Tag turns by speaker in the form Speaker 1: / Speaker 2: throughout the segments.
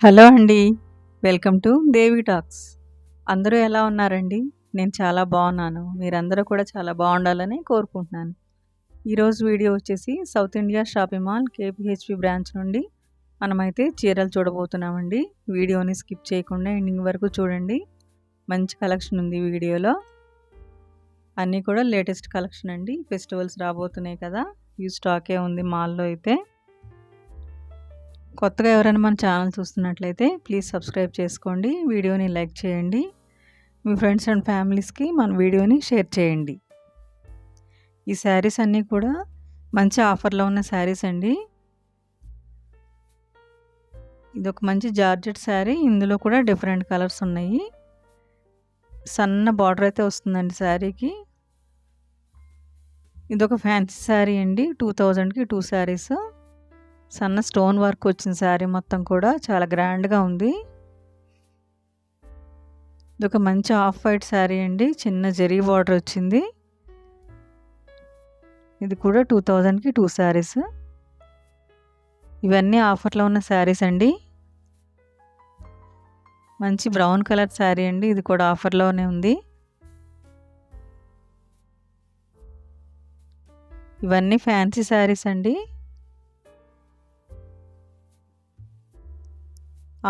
Speaker 1: Hello అండి. Welcome to Devi talks. అందరూ ఎలా ఉన్నారండి? నేను చాలా బాగున్నాను. మీరందరూ కూడా చాలా బాగుండాలని కోరుకుంటున్నాను. ఈరోజు వీడియో వచ్చేసి south India shopping mall KPHB branch నుండి మనమైతే చీరలు చూడబోతున్నామండి. వీడియోని స్కిప్ చేయకుండా ఎండింగ్ వరకు చూడండి. మంచి కలెక్షన్ ఉంది వీడియోలో. అన్నీ కూడా లేటెస్ట్ కలెక్షన్ అండి. ఫెస్టివల్స్ రాబోతున్నాయి కదా! ఈ స్టాకే ఉంది మాల్‌లో అయితే. కొత్తగా ఎవరైనా మన ఛానల్ చూస్తున్నట్లయితే ప్లీజ్ సబ్స్క్రైబ్ చేసుకోండి. వీడియోని లైక్ చేయండి. మీ ఫ్రెండ్స్ అండ్ ఫ్యామిలీస్కి మన వీడియోని షేర్ చేయండి. ఈ శారీస్ అన్నీ కూడా మంచి ఆఫర్లో ఉన్న శారీస్ అండి. ఇదొక మంచి జార్జెట్ శారీ. ఇందులో కూడా డిఫరెంట్ కలర్స్ ఉన్నాయి. సన్న బార్డర్ అయితే వస్తుందండి శారీకి. ఇదొక ఫ్యాన్సీ శారీ అండి. 2000కి 2 శారీస్. సన్న స్టోన్ వర్క్ వచ్చిన శారీ మొత్తం కూడా చాలా గ్రాండ్గా ఉంది. ఇదొక మంచి ఆఫ్ వైట్ శారీ అండి. చిన్న జరీ బార్డర్ వచ్చింది. ఇది కూడా 2000కి 2 శారీస్. ఇవన్నీ ఆఫర్లో ఉన్న శారీస్ అండి. మంచి బ్రౌన్ కలర్ శారీ అండి. ఇది కూడా ఆఫర్లోనే ఉంది. ఇవన్నీ ఫ్యాన్సీ శారీస్ అండి.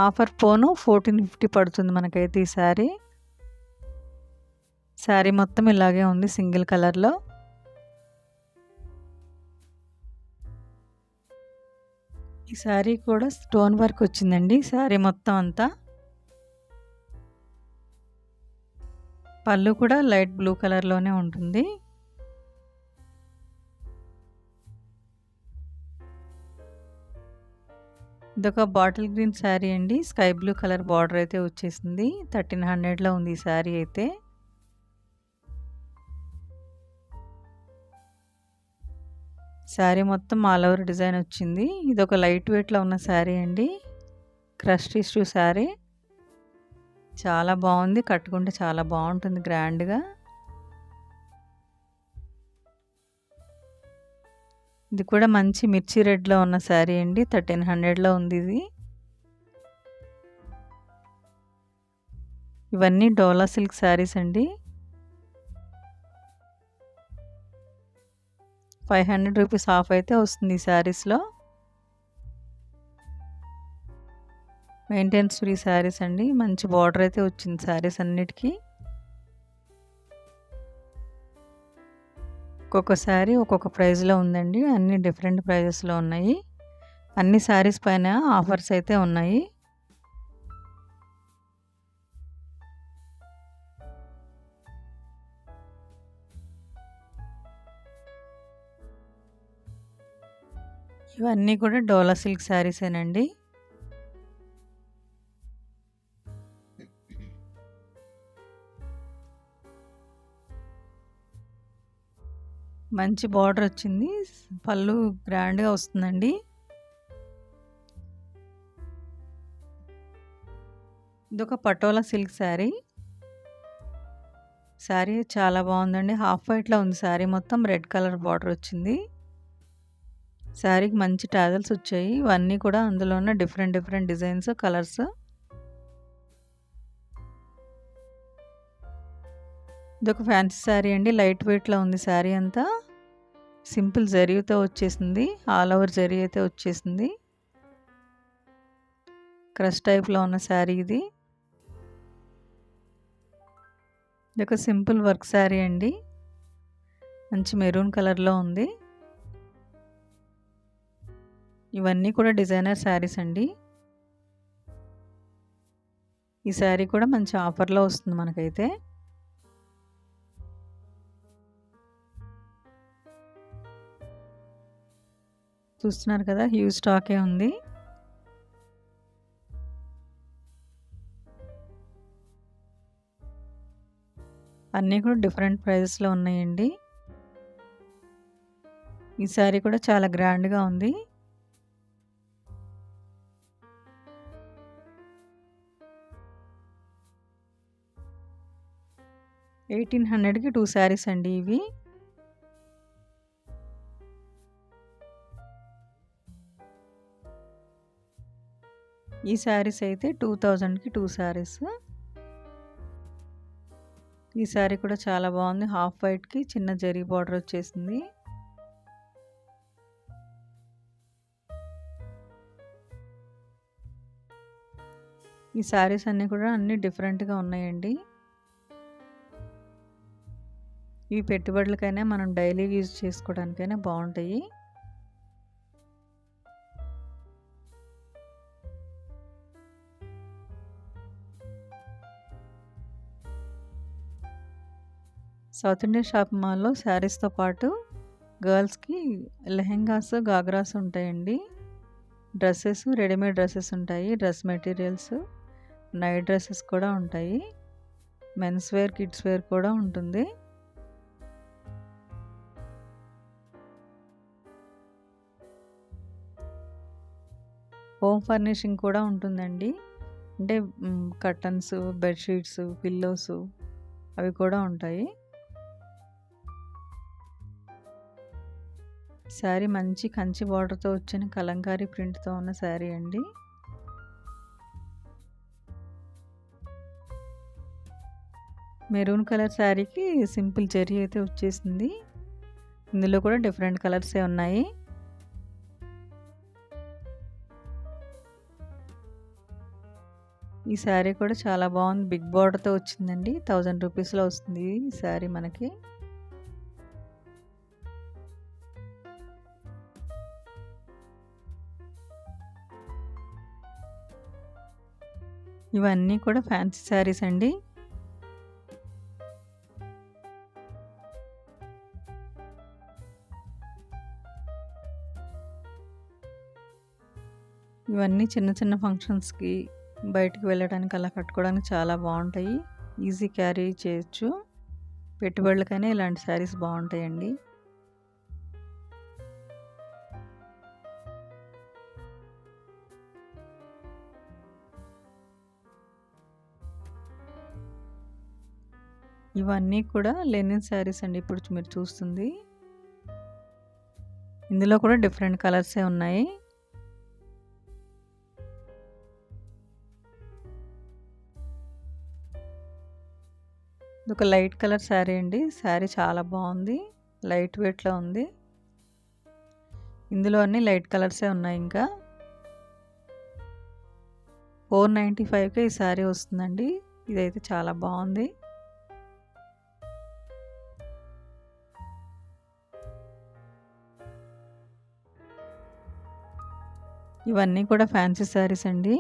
Speaker 1: ఆఫర్ పోను 1450 పడుతుంది మనకైతే ఈ శారీ. శారీ మొత్తం ఇలాగే ఉంది సింగిల్ కలర్లో. ఈ శారీ కూడా స్టోన్ వర్క్ వచ్చిందండి శారీ మొత్తం అంతా. పళ్ళు కూడా లైట్ బ్లూ కలర్లోనే ఉంటుంది. ఇదొక బాటిల్ గ్రీన్ శారీ అండి. స్కై బ్లూ కలర్ బార్డర్ అయితే వచ్చేసింది. 1300లో ఉంది ఈ శారీ అయితే. శారీ మొత్తం ఆల్ ఓవర్ డిజైన్ వచ్చింది. ఇదొక లైట్ వెయిట్లో ఉన్న శారీ అండి. Crush tissue sari. చాలా బాగుంది. కట్టుకుంటే చాలా బాగుంటుంది గ్రాండ్గా. ఇది కూడా మంచి మిర్చి రెడ్లో ఉన్న శారీ అండి. 1300లో ఉంది ఇది. ఇవన్నీ డోలా సిల్క్ శారీస్ అండి. 500 రూపీస్ ఆఫ్ అయితే వస్తుంది ఈ శారీస్లో. మెయింటెనెన్స్ ఫ్రీ శారీస్ అండి. మంచి బార్డర్ అయితే వచ్చింది శారీస్ అన్నిటికీ. ఒక్కొక్క శారీ ఒక్కొక్క ప్రైస్లో ఉందండి. అన్ని డిఫరెంట్ ప్రైజెస్లో ఉన్నాయి. అన్ని శారీస్ పైన ఆఫర్స్ అయితే ఉన్నాయి. ఇవన్నీ కూడా డోలా సిల్క్ శారీసేనండి. మంచి బార్డర్ వచ్చింది. పళ్ళు గ్రాండ్గా వస్తుందండి. ఇదొక పటోలా సిల్క్ శారీ. శారీ చాలా బాగుందండి. హాఫ్ వైట్లో ఉంది శారీ మొత్తం. రెడ్ కలర్ బార్డర్ వచ్చింది. శారీకి మంచి టాజల్స్ వచ్చాయి. ఇవన్నీ కూడా అందులో ఉన్న డిఫరెంట్ డిజైన్స్, కలర్స్. ఇదొక ఫ్యాన్సీ శారీ అండి. లైట్ వెయిట్లో ఉంది శారీ అంతా. సింపుల్ జరీతో వచ్చేసింది. ఆల్ ఓవర్ జరీ అయితే వచ్చేసింది. క్రష్ టైప్లో ఉన్న శారీ ఇది. ఇదొక సింపుల్ వర్క్ శారీ అండి. మంచి మెరూన్ కలర్లో ఉంది. ఇవన్నీ కూడా డిజైనర్ శారీస్ అండి. ఈ శారీ కూడా మంచి ఆఫర్లో వస్తుంది మనకైతే. చూస్తున్నారు కదా, హ్యూజ్ స్టాకే ఉంది. అన్నీ కూడా డిఫరెంట్ ప్రైజెస్లో ఉన్నాయండి. ఈ శారీ కూడా చాలా గ్రాండ్గా ఉంది. $1800కి 2 శారీస్ అండి ఇవి. ఈ శారీస్ అయితే 2000కి 2 శారీస్. ఈ శారీ కూడా చాలా బాగుంది. హాఫ్ వైట్కి చిన్న జరీ బార్డర్ వచ్చేసింది. ఈ శారీస్ అన్నీ కూడా డిఫరెంట్గా ఉన్నాయండి. ఇవి పెట్టుబడులకైనా మనం డైలీ యూజ్ చేసుకోవడానికైనా బాగుంటాయి. సౌత్ ఇండియన్ షాపింగ్ మాల్లో శారీస్తో పాటు గర్ల్స్కి లెహెంగాస్, గాగ్రాస్ ఉంటాయండి. డ్రెస్సెస్, రెడీమేడ్ డ్రెస్సెస్ ఉంటాయి. డ్రెస్ మెటీరియల్స్, నైట్ డ్రెస్సెస్ కూడా ఉంటాయి. మెన్స్ వేర్, కిడ్స్ వేర్ కూడా ఉంటుంది. హోమ్ ఫర్నిషింగ్ కూడా ఉంటుందండి. అంటే కర్టన్స్, బెడ్షీట్స్, పిల్లోస్ అవి కూడా ఉంటాయి. శారీ మంచి కంచి బార్డర్తో వచ్చిన కలంకారీ ప్రింట్తో ఉన్న శారీ అండి. మెరూన్ కలర్ శారీకి సింపుల్ జరీ అయితే వచ్చేసింది. ఇందులో కూడా డిఫరెంట్ కలర్సే ఉన్నాయి. ఈ శారీ కూడా చాలా బాగుంది. బిగ్ బార్డర్తో వచ్చిందండి. 1000 రూపీస్లో వస్తుంది ఈ శారీ మనకి. ఇవన్నీ కూడా ఫ్యాన్సీ శారీస్ అండి. ఇవన్నీ చిన్న చిన్న ఫంక్షన్స్కి, బయటికి వెళ్ళడానికి అలా కట్టుకోవడానికి చాలా బాగుంటాయి. ఈజీ క్యారీ చేయొచ్చు. పెట్టుబడులకైనా ఇలాంటి శారీస్ బాగుంటాయండి. ఇవన్నీ కూడా లెనిన్ శారీస్ అండి. ఇప్పుడు మీరు చూస్తుంది. ఇందులో కూడా డిఫరెంట్ కలర్సే ఉన్నాయి. ఇది ఒక లైట్ కలర్ శారీ అండి. శారీ చాలా బాగుంది. లైట్ వెయిట్లో ఉంది. ఇందులో అన్ని లైట్ కలర్సే ఉన్నాయి. ఇంకా 495కే ఈ శారీ వస్తుందండి. ఇదైతే చాలా బాగుంది. ఇవన్నీ కూడా ఫ్యాన్సీ శారీస్ అండి.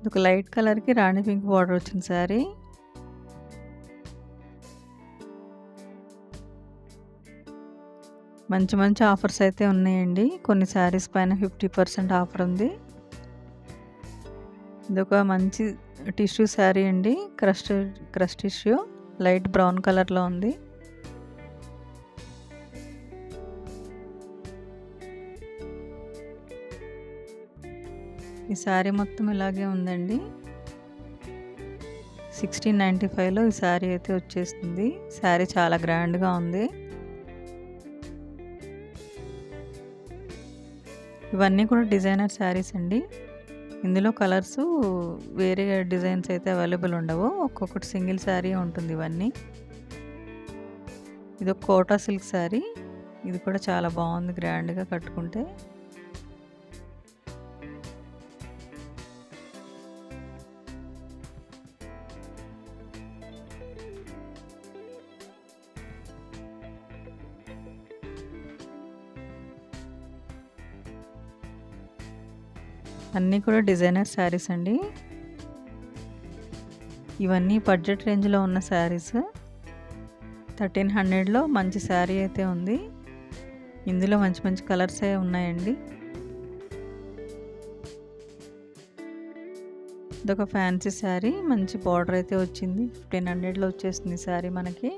Speaker 1: ఒక లైట్ కలర్కి రాణి పింక్ బార్డర్ వచ్చిన శారీ. మంచి మంచి ఆఫర్స్ అయితే ఉన్నాయండి. కొన్ని శారీస్ పైన 50% ఆఫర్ ఉంది. ఇదొక మంచి టిష్యూ శారీ అండి. క్రష్ టిష్యూ లైట్ బ్రౌన్ కలర్లో ఉంది. ఈ శారీ మొత్తం ఇలాగే ఉందండి. 1695లో ఈ శారీ అయితే వచ్చేస్తుంది. శారీ చాలా గ్రాండ్గా ఉంది. ఇవన్నీ కూడా డిజైనర్ శారీస్ అండి. ఇందులో కలర్స్ వేరే డిజైన్స్ అయితే అవైలబుల్ ఉండవు. ఒక్కొక్కటి సింగిల్ శారీ ఉంటుంది. ఇవన్నీ ఇది ఒక కోటా సిల్క్ శారీ. ఇది కూడా చాలా బాగుంది. గ్రాండ్గా కట్టుకుంటే అన్నీ కూడా డిజైనర్ శారీస్ అండి. ఇవన్నీ బడ్జెట్ రేంజ్లో ఉన్న శారీస్. 1300లో మంచి శారీ అయితే ఉంది. ఇందులో మంచి మంచి కలర్సే ఉన్నాయండి. ఇదొక ఫ్యాన్సీ శారీ. మంచి బార్డర్ అయితే వచ్చింది. 1500లో వచ్చేస్తుంది శారీ మనకి.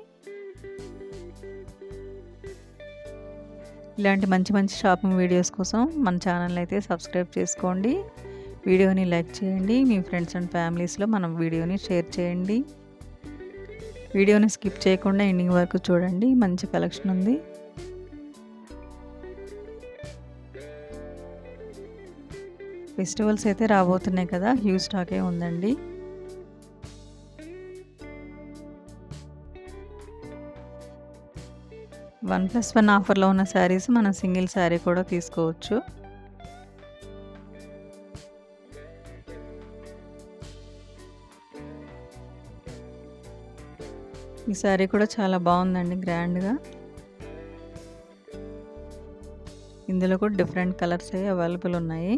Speaker 1: ఇలాంటి మంచి మంచి షాపింగ్ వీడియోస్ కోసం మన ఛానల్ అయితే సబ్స్క్రైబ్ చేసుకోండి. వీడియోని లైక్ చేయండి, మీ ఫ్రెండ్స్ అండ్ ఫ్యామిలీస్లో మనం వీడియోని షేర్ చేయండి. వీడియోని స్కిప్ చేయకుండా ఎండింగ్ వరకు చూడండి, మంచి కలెక్షన్ ఉంది. ఫెస్టివల్స్ అయితే రాబోతున్నాయి కదా, హ్యూజ్ స్టాకే ఉందండి. +1 ఆఫర్లో ఉన్న శారీస్ మనం సింగిల్ శారీ కూడా తీసుకోవచ్చు. ఈ శారీ కూడా చాలా బాగుందండి, గ్రాండ్గా. ఇందులో కూడా డిఫరెంట్ కలర్స్ అవైలబుల్ ఉన్నాయి.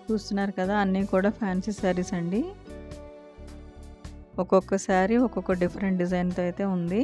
Speaker 1: చూస్తున్నారు కదా, అన్నీ కూడా ఫ్యాన్సీ శారీస్ అండి. ఒక్కొక్క శారీ ఒక్కొక్క డిఫరెంట్ డిజైన్తో అయితే ఉంది.